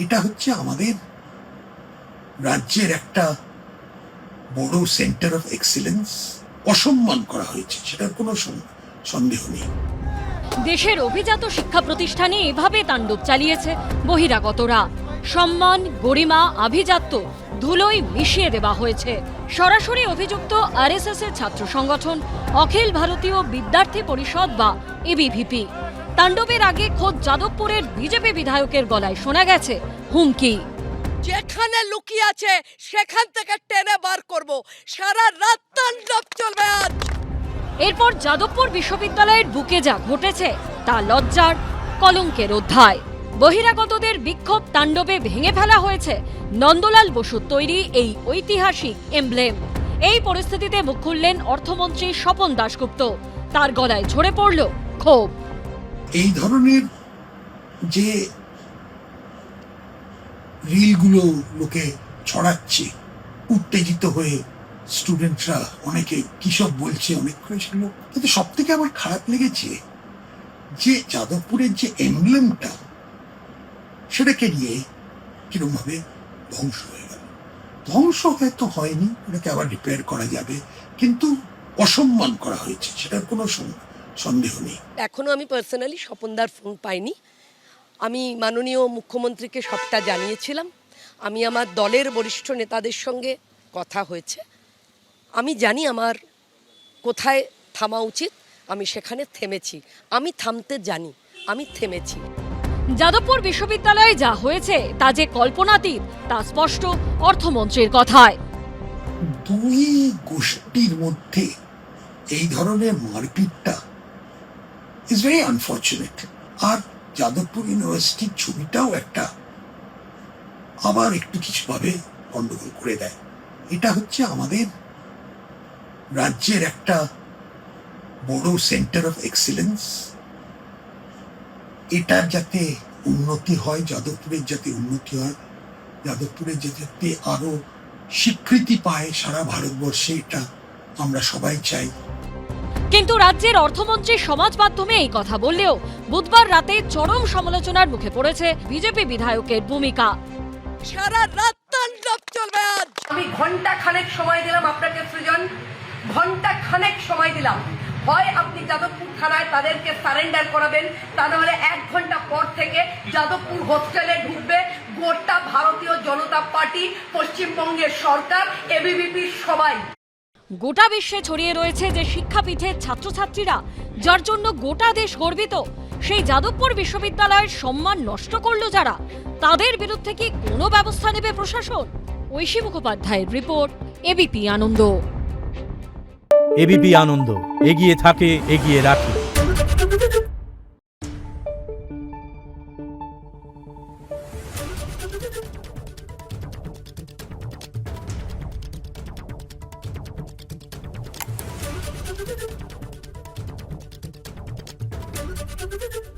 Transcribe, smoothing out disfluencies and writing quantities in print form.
এটা হচ্ছে আমাদের রাজ্যের একটা বড় সেন্টার অফ এক্সিলেন্স অসম্মান করা হয়েছে, সেটার কোনো সন্দেহ নেই। দেশের অভিজাত শিক্ষা প্রতিষ্ঠানে এভাবে তাণ্ডব চালিয়েছে বহিরাগতরা। সম্মান, গরিমা, আভিজাত্য ধুলোয় মিশিয়ে দেওয়া হয়েছে। সরাসরি অভিযুক্ত আরএসএস এর ছাত্র সংগঠন অখিল ভারতীয় বিদ্যার্থী পরিষদ বা এবিভিপি। তাণ্ডবের আগে খোদ যাদবপুরের বিজেপি বিধায়কের গলায় শোনা গেছে হুমকি, যেখানে লুকিয়ে আছে সেখান থেকে টেনে বার করব, সারা রাত তাণ্ডব চলবে আজ। এরপর যাদবপুর বিশ্ববিদ্যালয়ের বুকে যা ঘটেছে তা লজ্জার, কলঙ্কের অধ্যায়। বহিরাগতদের বিক্ষোভ তাণ্ডবে ভেঙে ফেলা হয়েছে নন্দলাল বসুর তৈরি এই ঐতিহাসিক এমব্লেম। এই পরিস্থিতিতে মুখ খুললেন অর্থমন্ত্রী স্বপন দাশগুপ্ত। তার গলায় ঝরে পড়ল ক্ষোভ। এই ধরনের যে রিলগুলো লোকে ছড়াচ্ছে, উত্তেজিত হয়ে স্টুডেন্টরা অনেকে কিসব বলছে, অনেক সেগুলো, কিন্তু সব থেকে আমার খারাপ লেগেছে যে যাদবপুরের যে এমব্লেমটা সেটাকে নিয়ে কিরকম ভাবে ধ্বংস হয়ে গেল। ধ্বংস হয়তো হয়নি, ওটাকে আবার রিপেয়ার করা যাবে, কিন্তু অসম্মান করা হয়েছে, সেটার কোনো সন্দেহ নেই। এখনো আমি পার্সোনালি স্বপনদার ফোন পাইনি। আমি মাননীয় মুখ্যমন্ত্রীকে সবটা জানিয়েছিলাম। আমি আমার দলের বরিষ্ঠ নেতাদের সঙ্গে কথা হয়েছে। আমি জানি আমার কোথায় থামা উচিত, আমি সেখানে থেমেছি। আমি থামতে জানি, আমি থেমেছি। যাদবপুর বিশ্ববিদ্যালয়ে যা হয়েছে তা যে কল্পনাতীত তা স্পষ্ট অর্থমন্ত্রীর কথায়। দুই গোষ্ঠীর মধ্যে এই ধরনের মারপিটটা ইজ ভেরি আনফর্চুনেট। আর যাদবপুর ইউনিভার্সিটির ছবিটাও একটা আবার একটু কিছু ভাবে গন্ডগোল করে দেয়। এটা হচ্ছে আমাদের রাজ্যের একটা বড় সেন্টার অফ এক্সিলেন্স। এটার যাতে উন্নতি হয়, যাদবপুরের যাতে উন্নতি হয়, যাদবপুরের যাতে আরো স্বীকৃতি পায় সারা ভারতবর্ষে, এটা আমরা সবাই চাই। কিন্তু রাজ্যের অর্থমন্ত্রী সমাজ মাধ্যমে এই কথা বললেও বুধবার রাতে চরম সমালোচনার মুখে পড়েছে বিজেপি বিধায়কের ভূমিকা। সারা রাত তাণ্ডব চলবে আজ। আমি ঘন্টা খানেক সময় দিলাম আপনাকে সৃজন, ঘন্টা খানেক সময় দিলাম। হয় আপনি যাদবপুর থানায় তাদেরকে সারেন্ডার করাবেন, তা নাহলে 1 ঘন্টা পর থেকে যাদবপুর হোস্টেলে ঢুকবে গোটা ভারতীয় জনতা পার্টি, পশ্চিমবঙ্গের সরকার, এবিভিপি সবাই। গোটা বিশ্বে ছড়িয়ে রয়েছে যে শিক্ষাপীঠের ছাত্রছাত্রীরা, যার জন্য গোটা দেশ গর্বিত, সেই যাদবপুর বিশ্ববিদ্যালয়ের সম্মান নষ্ট করলো যারা, তাদের বিরুদ্ধে কি কোনো ব্যবস্থা নেবে প্রশাসন? ঐশী মুখোপাধ্যায়ের রিপোর্ট, এবিপি আনন্দ। এবিপি আনন্দ, এগিয়ে থাকে, এগিয়ে রাখে। Thank you.